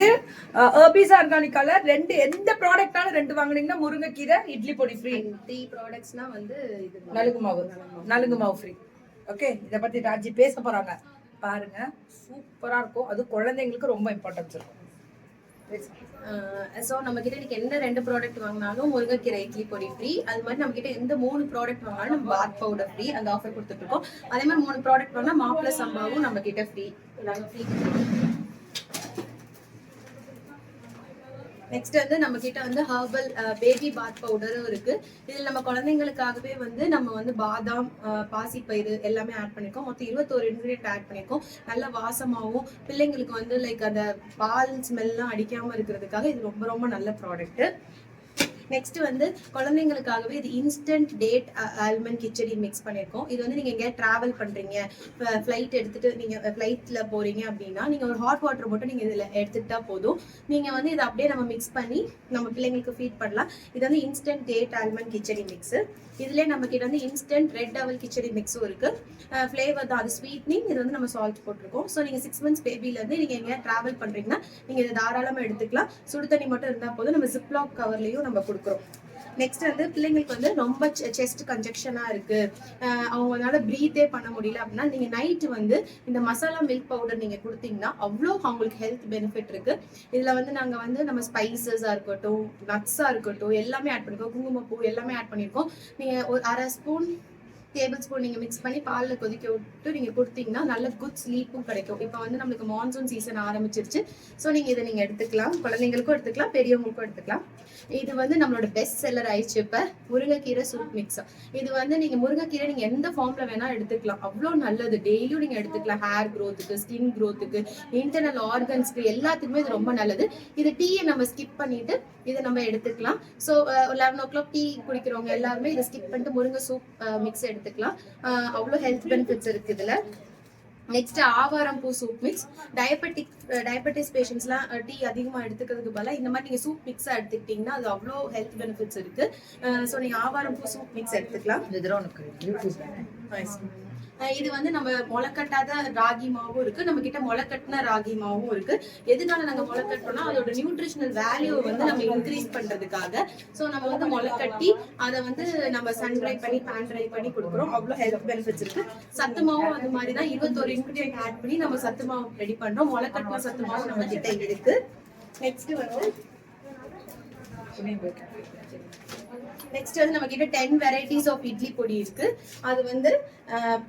Herpes ஆர்கானிக்கால ரெண்டு எந்த ப்ராடக்ட்னாலும் ரெண்டு வாங்குனீங்கன்னா முருங்கைக்கீரை இட்லி பொடி ஃப்ரீ. 3 ப்ராடக்ட்ஸ்னா வந்து இது நலுங்கு மாவு ஃப்ரீ. ஓகே, இதை பத்தி ராஜி பேச போறாங்க பாருங்க. சூப்பரா இருக்கும். அது குழந்தைங்களுக்கு ரொம்ப இம்பார்ட்டன்ஸ் இருக்கும். ஸோ நம்ம கிட்ட இன்னைக்கு எந்த 2 ப்ராடக்ட் வாங்கினாலும் முருங்கைக்கீரை இட்லி பொடி ஃப்ரீ. அது மாதிரி நம்ம கிட்ட எந்த 3 ப்ராடக்ட் வாங்கினாலும் நம்ம பாத் பவுடர் ஃப்ரீ. அந்த ஆஃபர் கொடுத்துட்டு இருக்கோம். அதே மாதிரி 3 ப்ராடக்ட் வாங்கினா மாப்பிள சம்பாவும் நம்ம கிட்ட ஃப்ரீ. நெக்ஸ்ட் வந்து நம்ம கிட்ட வந்து ஹர்பல் பேபி பாத் பவுடரும் இருக்கு. இதுல நம்ம குழந்தைங்களுக்காகவே வந்து நம்ம வந்து பாதாம், பாசிப்பயிறு எல்லாமே ஆட் பண்ணிருக்கோம். மொத்தம் 21 இன்கிரியன்ட் ஆட் பண்ணிருக்கோம். நல்ல வாசமாகவும் பிள்ளைங்களுக்கு வந்து லைக் அந்த பால் ஸ்மெல்லாம் அடிக்காம இருக்கிறதுக்காக இது ரொம்ப ரொம்ப நல்ல ப்ராடக்ட். நெக்ஸ்ட் வந்து குழந்தைங்களுக்காகவே இது instant date almond khichdi mix பண்ணியிருக்கோம். இது வந்து நீங்க எங்கேயா டிராவல் பண்றீங்க, ஃபிளைட் எடுத்துட்டு நீங்க ஃபிளைட்ல போறீங்க அப்படின்னா நீங்க ஒரு ஹாட் வாட்டர் மட்டும் நீங்க இதுல எடுத்துட்டா போதும். நீங்க வந்து இதை அப்படியே நம்ம மிக்ஸ் பண்ணி நம்ம பிள்ளைங்களுக்கு ஃபீட் பண்ணலாம். இது வந்து instant date almond khichdi mix. இதுல நம்ம கிட்ட வந்து இன்ஸ்டன்ட் ரெட் அவல் கிச்சடி மிக்ஸும் இருக்கு. ஃபிளேவர் தான், அது ஸ்வீட்னிங். இது வந்து நம்ம சால்ட் போட்டிருக்கோம். ஸோ நீங்க 6 months பேபில இருந்து நீங்க எங்கேயா டிராவல் பண்றீங்கன்னா நீங்க இதை தாராளமா எடுத்துக்கலாம். சுடு தண்ணி மட்டும் இருந்தா போதும். நம்ம ஜிப்லாக் கவர்லயும் நம்ம கொடுக்குறோம். நெக்ஸ்ட் வந்து பிள்ளைங்களுக்கு வந்து ரொம்ப செஸ்ட் கன்ஜெக்ஷனா இருக்கு, அவங்களால பிரீத்தே பண்ண முடியல அப்படின்னா நீங்க நைட் வந்து இந்த மசாலா மில்க் பவுடர் நீங்க கொடுத்தீங்கன்னா அவ்வளோ அவங்களுக்கு ஹெல்த் பெனிஃபிட் இருக்கு. இதுல வந்து நாங்க வந்து நம்ம ஸ்பைசஸா இருக்கட்டும், நட்ஸா இருக்கட்டும் எல்லாமே ஆட் பண்ணிருக்கோம். குங்குமப்பூ எல்லாமே ஆட் பண்ணிருக்கோம். நீங்க ஒரு 1/2 ஸ்பூன் டேபிள் ஸ்பூன் நீங்க மிக்ஸ் பண்ணி பாலில் கொதிக்க விட்டு நீங்க கொடுத்தீங்கன்னா நல்ல குட் ஸ்லீப்பும் கிடைக்கும். இப்போ வந்து நம்மளுக்கு மான்சூன் சீசன் ஆரம்பிச்சிருச்சு. ஸோ நீங்க இதை நீங்க எடுத்துக்கலாம். குழந்தைங்களுக்கும் எடுத்துக்கலாம், பெரியவங்களுக்கும் எடுத்துக்கலாம். இது வந்து நம்மளோட பெஸ்ட் செல்லர் ஆயிடுச்சு. இப்போ முருங்கைக்கீரை சூப் மிக்ஸ். இது வந்து நீங்க முருங்கைக்கீரை நீங்க எந்த ஃபார்ம்ல வேணா எடுத்துக்கலாம். அவ்வளோ நல்லது. டெய்லியும் நீங்க எடுத்துக்கலாம். ஹேர் க்ரோத்துக்கு, ஸ்கின் க்ரோத்துக்கு, இன்டர்னல் ஆர்கன்ஸ்க்கு எல்லாத்துக்குமே இது ரொம்ப நல்லது. இது டீயை நம்ம ஸ்கிப் பண்ணிட்டு இதை நம்ம எடுத்துக்கலாம். ஸோ 11 o'clock டீ குடிக்கிறவங்க எல்லாருமே இதை ஸ்கிப் பண்ணிட்டு முருங்கை சூப் மிக்ஸ் எடுத்துக்கலாம். அவ்வளோ ஹெல்த் பெனிஃபிட்ஸ் இருக்கு இதுல. நெக்ஸ்ட் ஆவாரம் பூ சூப் மிக்ஸ். டயபெட்டிஸ் பேஷண்ட்ஸ்லாம் டீ அதிகமாக எடுத்துக்கிறதுக்கு பதிலாக இந்த மாதிரி நீங்கள் சூப் மிக்ஸாக எடுத்துக்கிட்டிங்கன்னா அது அவ்வளோ ஹெல்த் பெனிஃபிட்ஸ் இருக்கு. ஸோ நீங்கள் ஆவாரம் பூ சூப் மிக்ஸ் எடுத்துக்கலாம். இது வந்து நம்ம முளைக்கட்டாத ராகி மாவும் இருக்கு. நம்ம கிட்ட முளைக்கட்டின ராகி மாவும் இருக்கு. எதுனால நாங்க முளைக்கட்டோம்னா அதோட நியூட்ரிஷனல் வேல்யூ வந்து நம்ம இன்க்ரீஸ் பண்றதுக்காக. ஸோ நம்ம வந்து முளைக்கட்டி அதை வந்து நம்ம சன் ட்ரை பண்ணி பேன் ட்ரை பண்ணி கொடுக்குறோம். அவ்வளோ ஹெல்த் பெனிஃபிட்ஸ் இருக்கு. சத்து மாவும் அது மாதிரி தான் 21 இன்கிரியன்ட் ஆட் பண்ணி நம்ம சத்து மாவு ரெடி பண்றோம். முளைக்கட்டின சத்து மாவு நம்ம கிட்ட இருக்கு. நெக்ஸ்ட் வந்து நம்ம கிட்ட 10 வெரைட்டிஸ் ஆஃப் இட்லி பொடி இருக்கு. அது வந்து